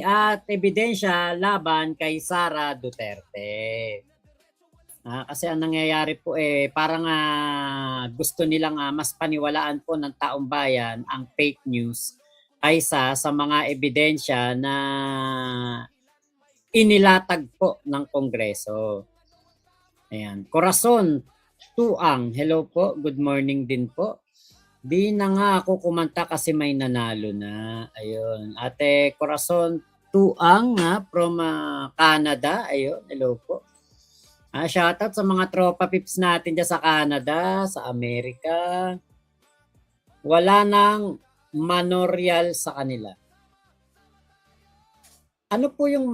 at ebidensya laban kay Sara Duterte. Kasi ang nangyayari po parang gusto nilang mas paniwalaan po ng taong bayan ang fake news kaysa sa mga ebidensya na inilatag po ng Kongreso. Ayan. Corazon Tuang, hello po, good morning din po. Di na nga ako kumanta kasi may nanalo na. Ayun. Ate Corazon Tuang from Canada. Ayun, hello po. Shoutout sa mga tropa pips natin dyan sa Canada, sa Amerika. Wala nang manorial sa kanila. Ano po yung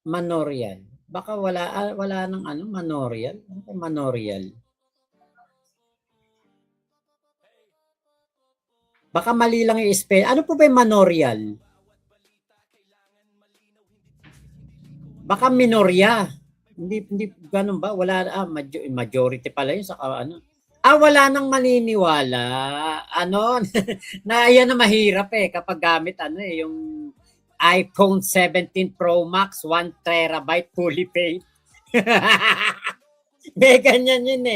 manorial? Baka wala nang manorial. Manorial. Baka mali lang i-spell. Ano po ba yung manorial? Baka minorya. Hindi ganun ba? Wala majority pala yun sa wala nang maniniwala. Yan na mahirap kapag gamit yung iPhone 17 Pro Max 1 terabyte fully paid. May ganyan yun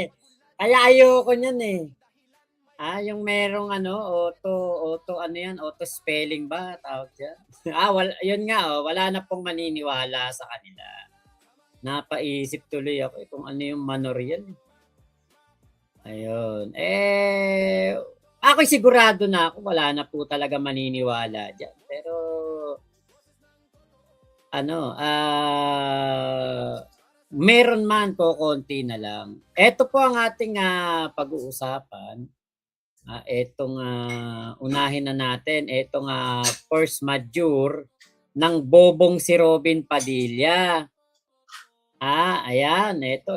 Kaya ayoko niyan yung merong auto spelling ba tawag diyan? Yun nga wala na pong maniniwala sa kanila. Napaisip tuloy ako kung ano yung manorial. Ayun. Ako'y sigurado na ako wala na po talaga maniniwala diyan. Pero meron man po konti na lang. Ito po ang ating pag-uusapan. Etong unahin na natin etong force majeure ng bobong si Robin Padilla. Ayan, ito.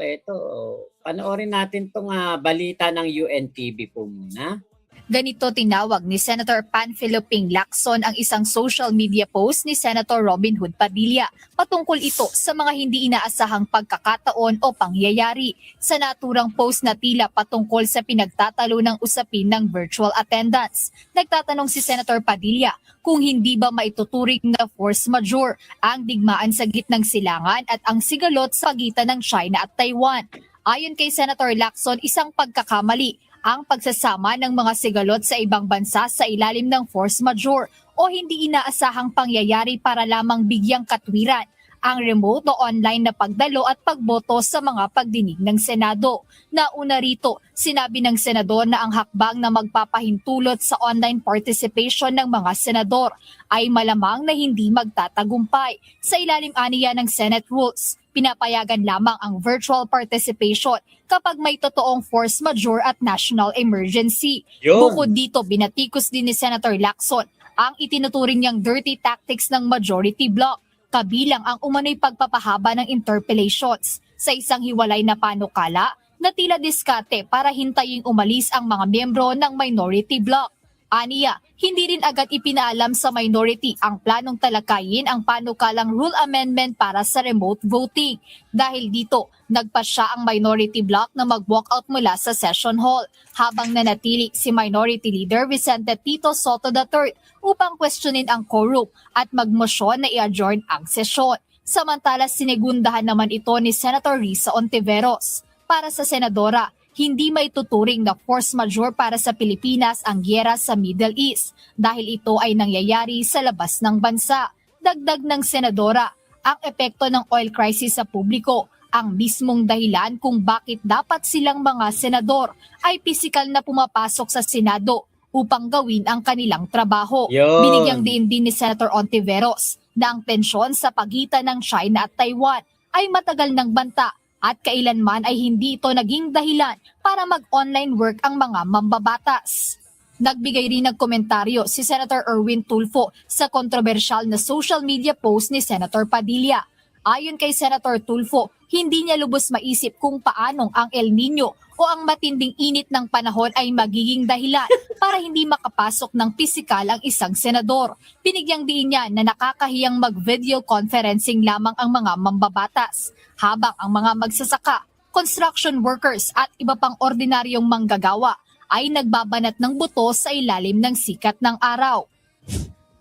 Panoorin natin tong balita ng UNTV po muna. Ganito tinawag ni Senator Panfilo Ping Lacson ang isang social media post ni Senator Robin Hood Padilla. Patungkol ito sa mga hindi inaasahang pagkakataon o pangyayari. Sa naturang post na tila patungkol sa pinagtatalo ng usapin ng virtual attendance. Nagtatanong si Senator Padilla kung hindi ba maituturing na force majeure ang digmaan sa gitnang silangan at ang sigalot sa pagitan ng China at Taiwan. Ayon kay Senator Lacson, isang pagkakamali ang pagsasama ng mga sigalot sa ibang bansa sa ilalim ng force majeure o hindi inaasahang pangyayari para lamang bigyang katwiran ang remote o online na pagdalo at pagboto sa mga pagdinig ng Senado. Nauna rito, sinabi ng Senador na ang hakbang na magpapahintulot sa online participation ng mga senador ay malamang na hindi magtatagumpay. Sa ilalim aniya ng Senate rules, pinapayagan lamang ang virtual participation kapag may totoong force majeure at national emergency. Yun. Bukod dito, binatikos din ni Senator Lacson ang itinuturing niyang dirty tactics ng majority bloc, kabilang ang umano'y pagpapahaba ng interpellations sa isang hiwalay na panukala na tila diskarte para hintaying umalis ang mga miyembro ng minority bloc. Aniya, hindi rin agad ipinaalam sa minority ang planong talakayin ang panukalang rule amendment para sa remote voting. Dahil dito, nagpasya ang minority bloc na mag-walkout mula sa session hall habang nanatili si Minority Leader Vicente Tito Soto III upang questionin ang quorum at magmosyon na i-adjourn ang sesyon. Samantala, sinigundahan naman ito ni Senator Risa Ontiveros. Para sa senadora, hindi maituturing na force majeure para sa Pilipinas ang giyera sa Middle East dahil ito ay nangyayari sa labas ng bansa. Dagdag ng senadora, ang epekto ng oil crisis sa publiko ang mismong dahilan kung bakit dapat silang mga senador ay pisikal na pumapasok sa Senado upang gawin ang kanilang trabaho. Yun. Binigyang din ni Senator Ontiveros na ang tensyon sa pagitan ng China at Taiwan ay matagal ng banta at kailanman ay hindi ito naging dahilan para mag-online work ang mga mambabatas. Nagbigay rin ng komentaryo si Senator Erwin Tulfo sa kontrobersyal na social media post ni Senator Padilla. Ayon kay Senator Tulfo, hindi niya lubos maisip kung paanong ang El Nino o ang matinding init ng panahon ay magiging dahilan para hindi makapasok ng pisikal ang isang senador. Binigyang diin niya na nakakahiyang mag-video conferencing lamang ang mga mambabatas, habang ang mga magsasaka, construction workers at iba pang ordinaryong manggagawa ay nagbabanat ng buto sa ilalim ng sikat ng araw.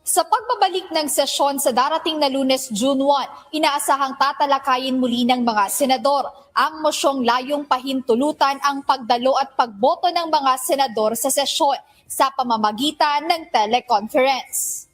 Sa pagbabalik ng sesyon sa darating na Lunes, June 1, inaasahang tatalakayin muli ng mga senador ang mosyong layong pahintulutan ang pagdalo at pagboto ng mga senador sa sesyon sa pamamagitan ng teleconference.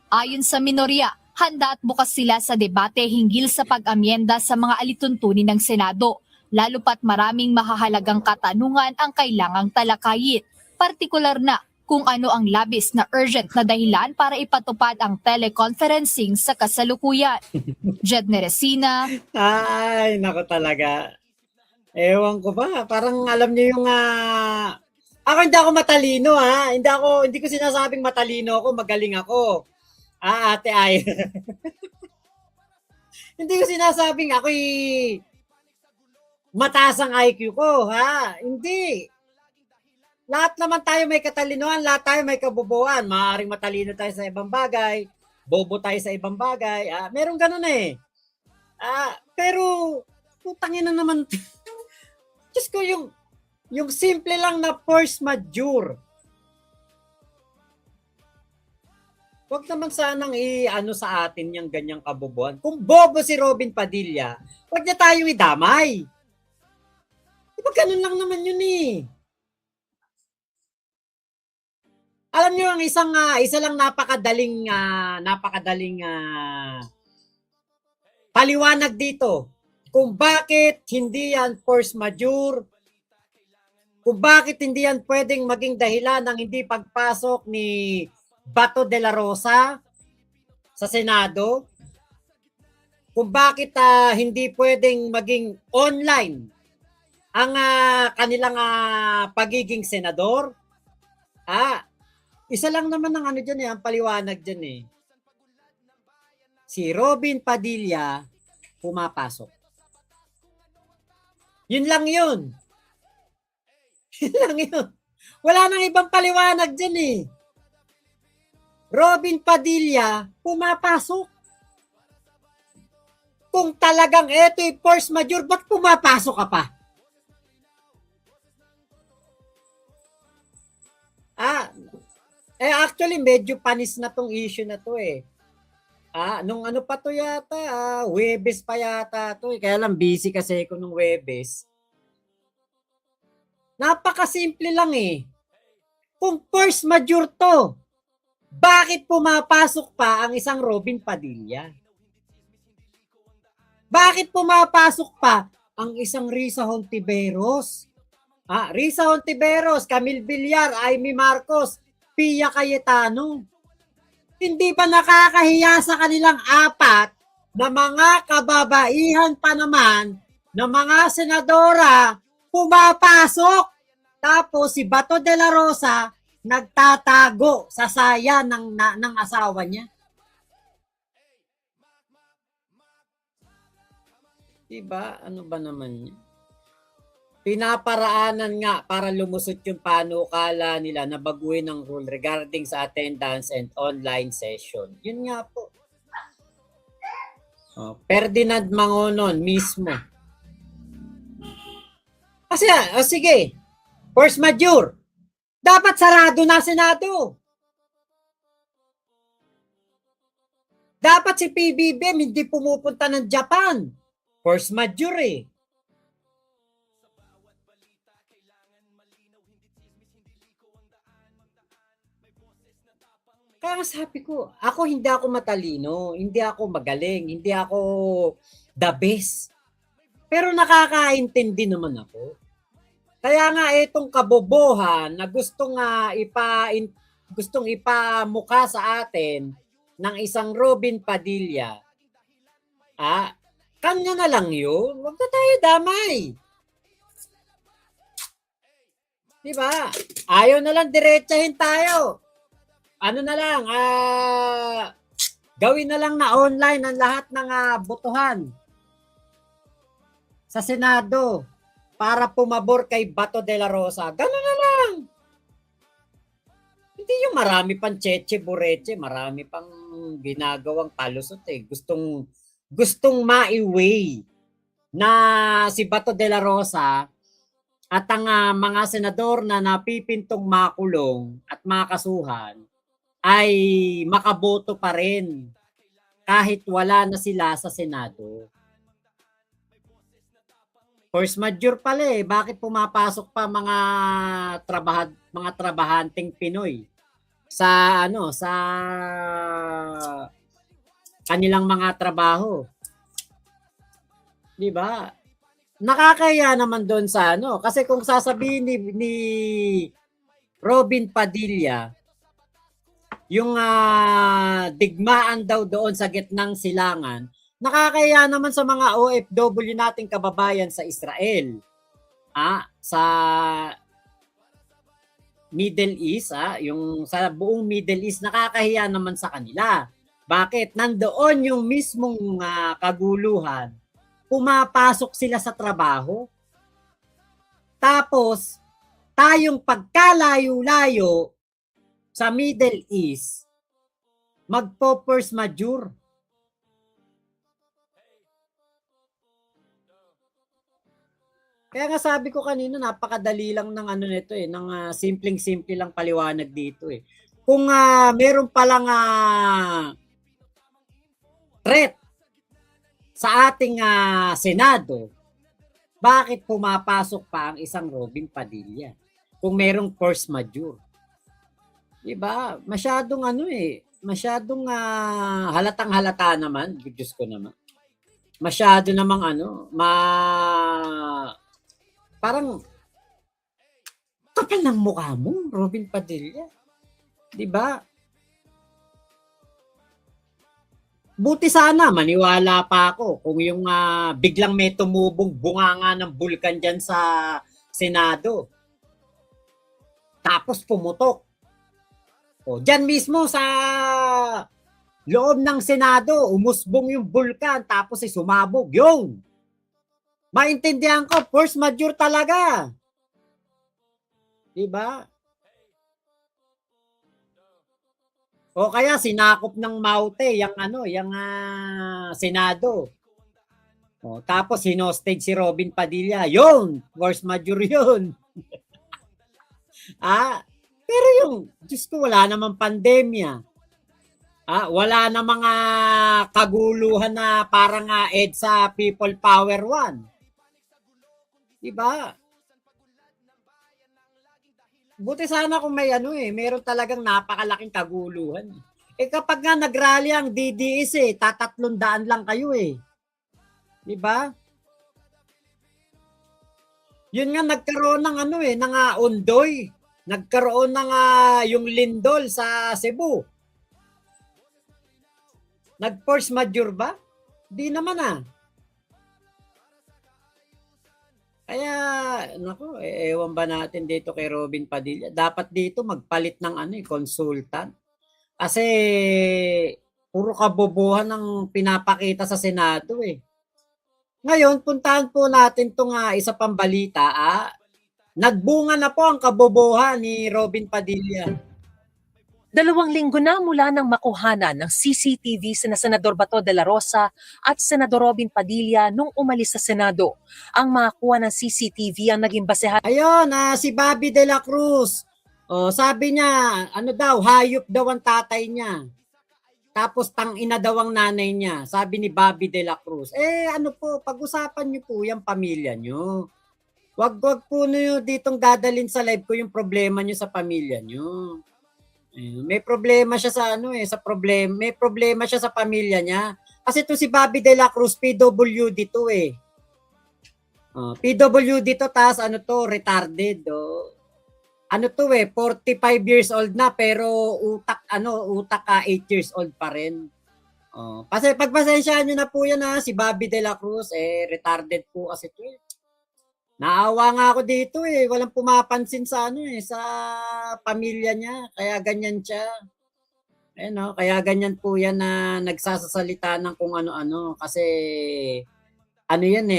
Ayon sa minorya, handa at bukas sila sa debate hinggil sa pag-amyenda sa mga alituntunin ng Senado, lalo pat maraming mahahalagang katanungan ang kailangang talakayin, partikular na kung ano ang labis na urgent na dahilan para ipatupad ang teleconferencing sa kasalukuyan. Jed Neresina, Ay, nako talaga. Ewan ko ba, parang alam niyo yung ako hindi ako matalino ha. Hindi ko sinasabing matalino ako, magaling ako. Ate ay. Hindi ko sinasabing ako'y mataas ang IQ ko, ha? Hindi. Lahat naman tayo may katalinoan, lahat tayo may kabobohan. Maaaring matalino tayo sa ibang bagay, bobo tayo sa ibang bagay. Meron ganun eh. Pero, putangin na naman. Diyos ko, yung simple lang na force majeure. Huwag naman sanang i-ano sa atin yung ganyang kabobohan. Kung bobo si Robin Padilla, huwag niya tayo idamay. Diba ganun lang naman yun eh. Alam niyo ang isa lang napakadaling paliwanag dito kung bakit hindi yan force majeure, kung bakit hindi yan pwedeng maging dahilan ng hindi pagpasok ni Bato de la Rosa sa Senado, kung bakit hindi pwedeng maging online ang kanilang pagiging senador. Isa lang naman ang dyan ang paliwanag dyan eh. Si Robin Padilla pumapasok. Yun lang yun. Yun lang yun. Wala nang ibang paliwanag dyan eh. Robin Padilla pumapasok. Kung talagang ito'y force majeure, ba't pumapasok ka pa? Actually, medyo panis na tong issue na to eh. Nung ano pa to yata, Huwebes pa yata to eh. Kaya lang busy kasi ako nung Huwebes. Napakasimple lang eh. Kung force majeure to, bakit pumapasok pa ang isang Robin Padilla? Bakit pumapasok pa ang isang Risa Hontiveros? Risa Hontiveros, Camille Villar, Amy Marcos, Pia Cayetano. Hindi ba nakakahiya sa kanilang apat na mga kababaihan pa naman na mga senadora pumapasok? Tapos si Bato de la Rosa nagtatago sa saya ng asawa niya. Diba? Ano ba naman niya? Pinaparaanan nga para lumusot yung panukala nila na baguhin ang rule regarding sa attendance and online session. Yun nga po. Ferdinand Mangonon mismo. Kasi sige, force majeure. Dapat sarado na Senado. Dapat si PBBM hindi pumupunta ng Japan. Force majeure eh. Kaya sabi ko, hindi ako matalino, hindi ako magaling, hindi ako the best. Pero nakakaintindi naman ako. Kaya nga itong kabobohan na gustong ipamukha sa atin ng isang Robin Padilla, kanya na lang yun. Huwag na tayo damay. Diba? Ayaw na lang diretsahin tayo. Ano na lang, gawin na lang na online ang lahat ng botohan sa Senado para pumabor kay Bato de la Rosa. Ganun na lang. Hindi yung marami pang cheche, bureche, marami pang ginagawang talusot eh. Gustong ma-way na si Bato de la Rosa at ang mga senador na napipintong makulong at makasuhan ay makaboto pa rin kahit wala na sila sa Senado. Force majeure pala eh. Bakit pumapasok pa mga trabahanteng Pinoy sa sa kanilang mga trabaho? 'Di ba? Nakakaya naman doon sa kasi kung sasabihin ni Robin Padilla yung digmaan daw doon sa gitnang silangan, nakakaya naman sa mga OFW nating kababayan sa Israel. Sa Middle East, yung sa buong Middle East, nakakahiya naman sa kanila. Bakit? Nandoon yung mismong kaguluhan, pumapasok sila sa trabaho. Tapos, tayong pagkalayo-layo sa Middle East, magpo-force majeure. Kaya nga sabi ko kanina, napakadali lang ng nito ng simpleng-simple lang paliwanag dito eh. Kung meron palang threat sa ating Senado, bakit pumapasok pa ang isang Robin Padilla kung merong force majeure? Diba? Masyadong masyadong halatang-halata naman, Diyos ko naman. Masyado namang parang kapal ng mukha mo, Robin Padilla. 'Di ba? Buti sana maniwala pa ako kung yung biglang may tumubong bunganga ng bulkan diyan sa Senado. Tapos pumutok. O, diyan mismo sa loob ng Senado, umusbong yung bulkan tapos sumabog. Yung maintindihan ko, force majeure talaga. Diba? O kaya sinakop ng maute yung Senado. O, tapos hinostage si Robin Padilla. Yun, force majeure yun. Pero yung, Diyos ko, wala namang pandemya. Wala na mga kaguluhan na parang EDSA People Power 1. Diba? Buti sana kung may meron talagang napakalaking kaguluhan. Kapag nga nagrally ang DDS tatatlong-daan lang kayo eh. Diba? Yun nga nagkaroon ng ng Ondoy. Nagkaroon ng yung lindol sa Cebu. Nag-force majeure ba? Di naman Kaya, ewan ba natin dito kay Robin Padilla. Dapat dito magpalit ng consultant. Kasi, puro kabobohan ang pinapakita sa Senado eh. Ngayon, puntahan po natin itong isa pang balita. Nagbunga na po ang kabobohan ni Robin Padilla. 2 linggo na mula nang makuhanan ng CCTV sina Senador Bato de la Rosa at Senador Robin Padilla nung umalis sa Senado. Ang makakuha ng CCTV ang naging basehan. Ayun, si Bobby de la Cruz. Sabi niya, hayop daw ang tatay niya. Tapos tang-ina daw ang nanay niya. Sabi ni Bobby de la Cruz. Pag-usapan niyo po yung pamilya niyo. Wag po niyo ditong dadalhin sa live ko yung problema niyo sa pamilya niyo. May problema siya may problema siya sa pamilya niya. Kasi to si Bobby de la Cruz, PWD to eh. PWD to, tas retarded. 45 years old na pero utak 8 years old pa rin. Kasi pagpasensyahan niyo na po yan si Bobby de la Cruz, retarded po kasi to eh. Naawa nga ako dito eh. Walang pumapansin sa sa pamilya niya. Kaya ganyan siya. Kaya ganyan po yan na nagsasasalita ng kung ano-ano. Kasi yan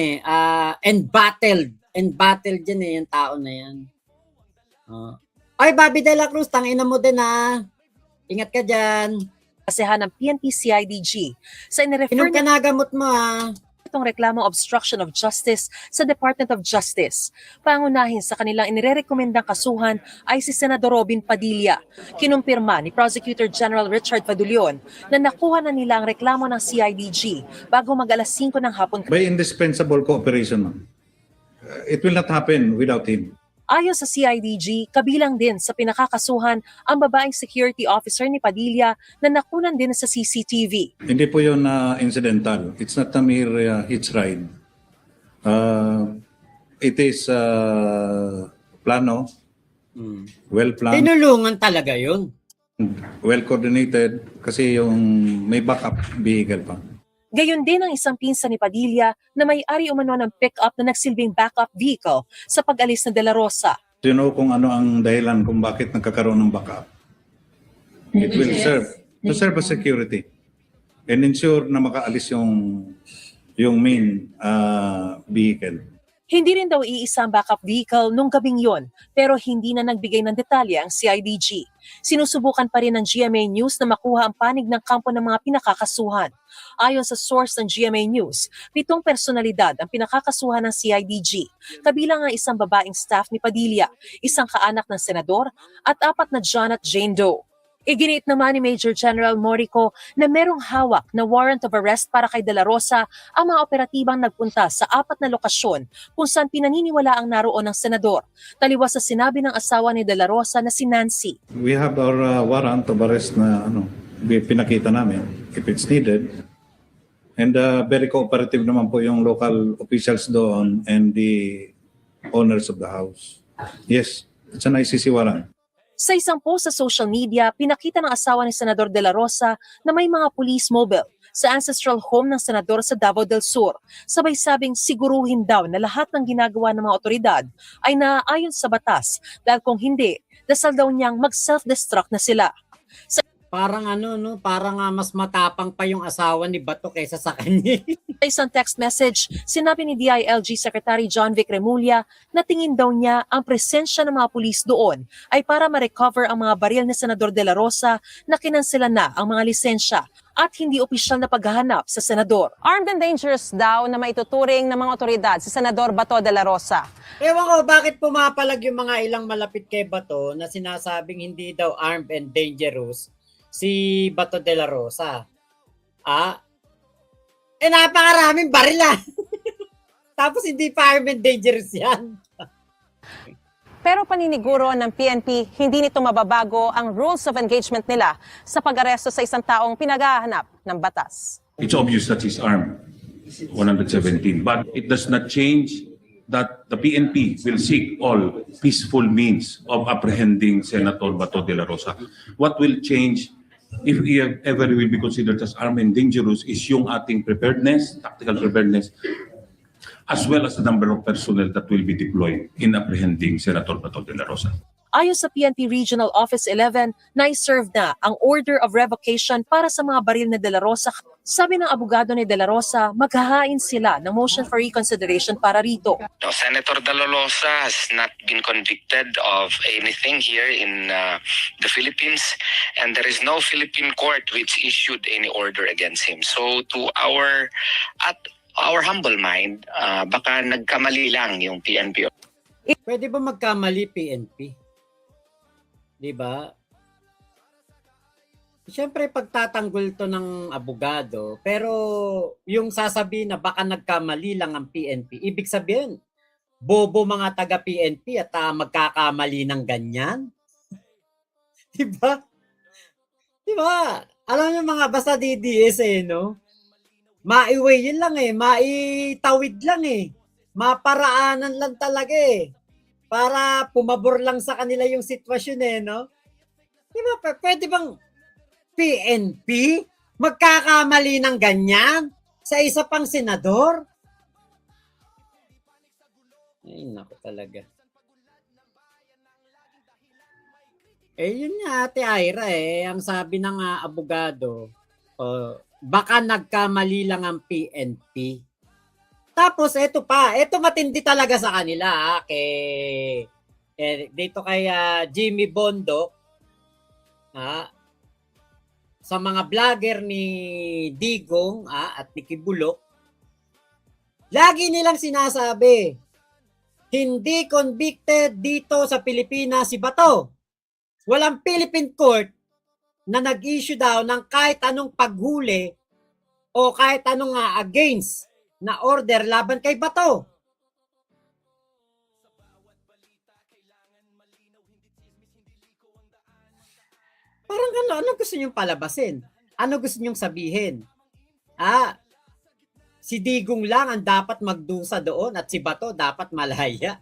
embattled. Embattled yan yung tao na yan. Ay, Bobby de la Cruz, tangina mo din Ingat ka dyan. basehan ng PNP CIDG sa Inom ka na gamot mo itong reklamong obstruction of justice sa Department of Justice. Pangunahin sa kanilang inirerekomendang kasuhan ay si Senador Robin Padilla. Kinumpirma ni Prosecutor General Richard Fadulion na nakuha na nila ang reklamo ng CIDG bago mag-alas 5 ng hapon. By indispensable cooperation, ma'am. It will not happen without him. Ayon sa CIDG, kabilang din sa pinakakasuhan ang babaeng security officer ni Padilla na nakunan din sa CCTV. Hindi po yun incidental. It's not a mere hitch ride. It is plano, well planned, Tinulungan talaga yun. well coordinated kasi yung may backup vehicle pa. Gayon din ang isang pinsan ni Padilla na may-ari umano ng pick-up na nagsilbing backup vehicle sa pag-alis na De La Rosa. You know kung ano ang dahilan kung bakit nagkakaroon ng backup. It will serve as security and ensure na makaalis yung main vehicle. Hindi rin daw iisa ang backup vehicle nung gabing yon, pero hindi na nagbigay ng detalye ang CIDG. Sinusubukan pa rin ng GMA News na makuha ang panig ng kampo ng mga pinakakasuhan. Ayon sa source ng GMA News, 7 personalidad ang pinakakasuhan ng CIDG, kabilang ang isang babaeng staff ni Padilla, isang kaanak ng senador, at 4 na John at Jane Doe. Iginiit naman ni Major General Morico na merong hawak na warrant of arrest para kay De La Rosa ang mga operatibang nagpunta sa 4 na lokasyon kung saan pinaniniwala ang naroon ng senador. Taliwas sa sinabi ng asawa ni De La Rosa na si Nancy. We have our warrant of arrest na pinakita namin if it's needed. And very cooperative naman po yung local officials doon and the owners of the house. Yes, it's an ICC warrant. Sa isang post sa social media, pinakita ng asawa ni Senador De La Rosa na may mga police mobile sa ancestral home ng senador sa Davao del Sur. Sabay sabing siguruhin daw na lahat ng ginagawa ng mga otoridad ay naaayon sa batas dahil kung hindi, dasal daw niyang mag-self-destruct na sila. Parang parang mas matapang pa yung asawa ni Bato kaysa sa kanya. Sa isang text message, sinabi ni DILG Secretary John Vic Remulla na tingin daw niya ang presensya ng mga pulis doon ay para ma-recover ang mga baril ni Senador De La Rosa na kinansela na ang mga lisensya at hindi opisyal na paghahanap sa senador. Armed and dangerous daw na maituturing ng mga otoridad si Senador Bato de la Rosa. Ewan ko bakit pumapalag yung mga ilang malapit kay Bato na sinasabing hindi daw armed and dangerous si Bato de la Rosa. Napakaraming baril Tapos hindi pa armed and dangerous yan. Pero paniniguro ng PNP, hindi nito mababago ang rules of engagement nila sa pag-aresto sa isang taong pinaghahanap ng batas. It's obvious that he's armed, 117, but it does not change that the PNP will seek all peaceful means of apprehending Senator Bato de la Rosa. What will change, if he ever will be considered as armed and dangerous, is yung ating preparedness, tactical preparedness, as well as the number of personnel that will be deployed in apprehending Senator Bato de la Rosa. Ayon sa PNP Regional Office 11, na-serve na ang order of revocation para sa mga baril ni De La Rosa. Sabi ng abogado ni De La Rosa, maghahain sila ng motion for reconsideration para rito. No, Senator De La Rosa has not been convicted of anything here in the Philippines, and there is no Philippine court which issued any order against him. So to our humble mind, baka nagkamali lang yung PNP. Pwede ba magkamali PNP? Di ba? Siyempre pagtatanggol to ng abogado, pero yung sasabihin na baka nagkamali lang ang PNP, ibig sabihin, bobo mga taga-PNP at magkakamali ng ganyan? Di ba? Di ba? Alam niyo mga basta DDS no? Maiway yun lang maitawid lang maparaanan lang talaga para pumabor lang sa kanila yung sitwasyon no? Di ba, pwede bang PNP magkakamali ng ganyan sa isa pang senador? Ay, naku talaga. Yun nga, Ate Ira ang sabi ng abogado, baka nagkamali lang ang PNP. Tapos ito matindi talaga sa kanila dito kay Jimmy Bondo sa mga vlogger ni Digong at ni Kibulok Lagi nilang sinasabi, hindi convicted dito sa Pilipinas si Bato. Walang Philippine court na nag-issue daw ng kahit anong paghuli o kahit anong against na order laban kay Bato. Parang ano gusto niyong palabasin? Ano gusto niyong sabihin? Si Digong lang ang dapat magdusa doon at si Bato dapat malaya.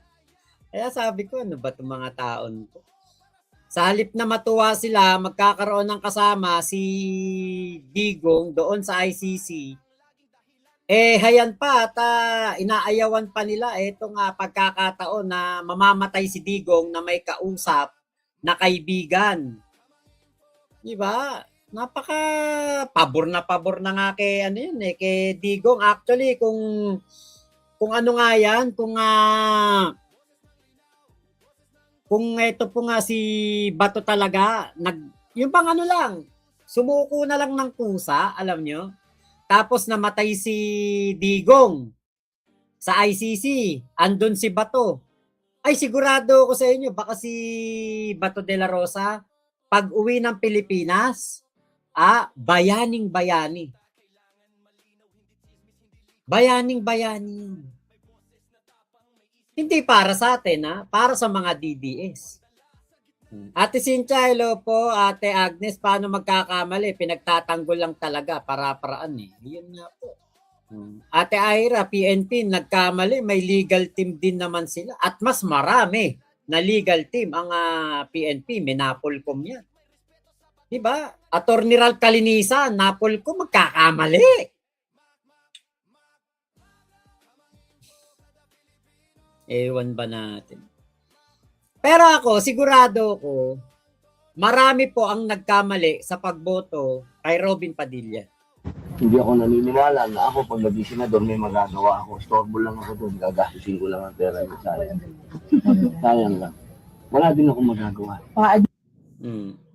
Kaya sabi ko, ano ba itong mga taon to? Sa halip na matuwa sila, magkakaroon ng kasama si Digong doon sa ICC. Hayan pa at inaayawan pa nila itong pagkakataon na mamamatay si Digong na may kausap na kaibigan. Diba? Napaka pabor na nga kay kay Digong actually kung ano nga yan, kung ito po nga si Bato talaga yung pang lang, sumuko na lang ng kusa, alam nyo? Tapos namatay si Digong sa ICC, andun si Bato. Ay sigurado ko sa inyo, baka si Bato de la Rosa pag uwi ng Pilipinas, bayaning-bayani. Bayaning-bayani. Hindi para sa atin, para sa mga DDS. Ate Cynthia, hello po. Ate Agnes, paano magkakamali? Pinagtatanggol lang talaga, para-paraan Yun nga po. Ate Ira, PNP, nagkamali. May legal team din naman sila. At mas marami na legal team ang PNP. May Napolcom yan. Diba? Attorney Ralph Calinisa, Napolcom, magkakamali. Ewan ba natin? Pero ako, sigurado ko, marami po ang nagkamali sa pagboto kay Robin Padilla. Hindi ako naniniwala na ako pag naging senador may magagawa ako. Storbo lang ako doon, gagastusin ko lang ang pera niya. Sayang. Sayang lang. Wala din ako magagawa.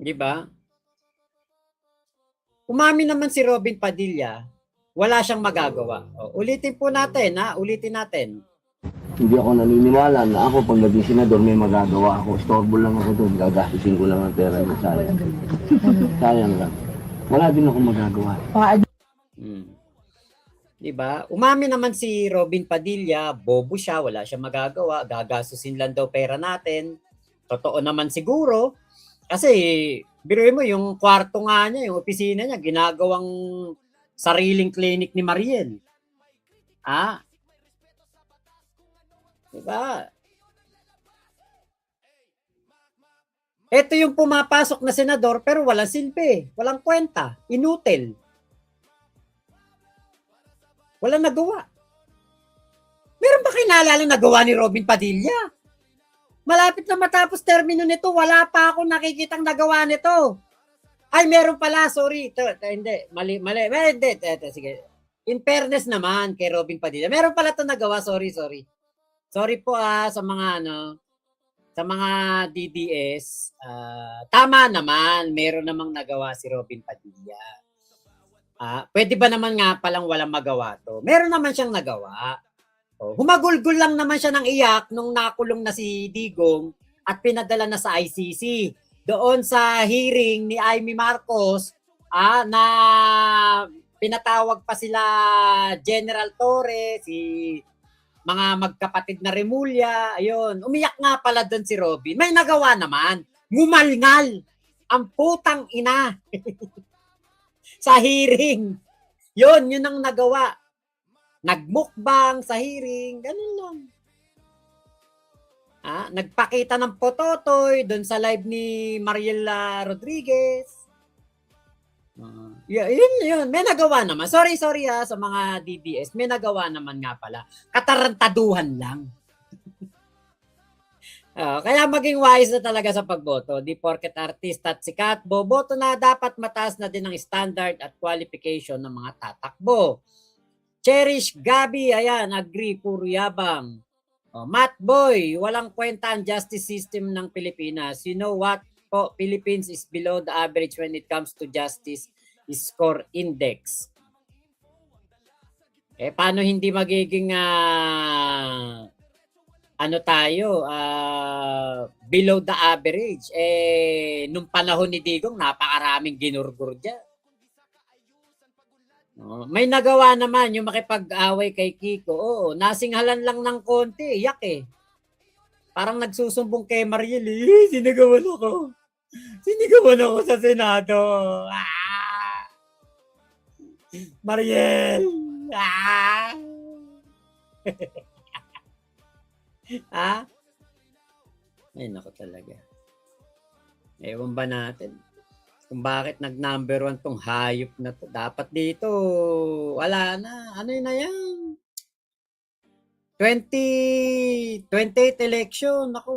Di ba? Umami naman si Robin Padilla, wala siyang magagawa. Ulitin po natin, ulitin natin. Hindi ako naniniwala na ako pag naging senador may magagawa ako. Storbo lang ako doon, gagastusin ko lang ang pera niya. Sayang. Sayang lang. Wala din ako magagawa. Diba? Umami naman si Robin Padilla, bobo siya, wala siyang magagawa, gagastusin lang daw pera natin. Totoo naman siguro. Kasi, biruin mo, yung kwarto nga niya, yung opisina niya, ginagawang sariling clinic ni Mariel. Diba? Ito yung pumapasok na senador pero walang silbi, walang kwenta, inutil. Walang nagawa. Meron ba kayo naalala nagawa ni Robin Padilla? Malapit na matapos termino nito, wala pa akong nakikitang nagawa nito. Ay, meron pala, sorry. Hindi, mali. Hindi, sige. In fairness naman kay Robin Padilla, meron pala ito nagawa, sorry. Sorry po sa mga sa mga DDS, tama naman, meron namang nagawa si Robin Padilla. Pwede ba naman nga palang walang magawa to? Meron naman siyang nagawa. Humagulgul lang naman siya ng iyak nung nakulong na si Digong at pinadala na sa ICC. Doon sa hearing ni Amy Marcos, na pinatawag pa sila General Torre, si mga magkapatid na Remulla, ayun. Umiyak nga pala doon si Robin. May nagawa naman. Ngumalngal. Ang putang ina. Sa hearing. Yun ang nagawa. Nagmukbang sa hearing. Ganun lang. Nagpakita ng pototoy doon sa live ni Mariela Rodriguez. Yun. May nagawa naman. Sorry sa mga DDS. May nagawa naman nga pala. Katarantaduhan lang. Kaya maging wise na talaga sa pagboto. Di porket artista at sikat, boboto na dapat mataas na din ang standard at qualification ng mga tatakbo. Cherish Gabi, ayan, agree, puro yabang. Matt Boy, walang kwenta ang justice system ng Pilipinas. You know what? Philippines is below the average when it comes to justice score index. Paano hindi magiging ano tayo, below the average? Nung panahon ni Digong, napakaraming ginurgur dyan. May nagawa naman yung makipag-away kay Kiko. Oo, nasinghalan lang ng konti. Yak eh. Parang nagsusumbong kay Mariel eh. Sinigawan ako. Sinigawan ako sa Senado. Mariel! Ay, naku talaga. Ewan ba natin kung bakit nag-number 1 tong hayop na to. Dapat dito, wala na. Ano yun na yan? 28 election. Naku.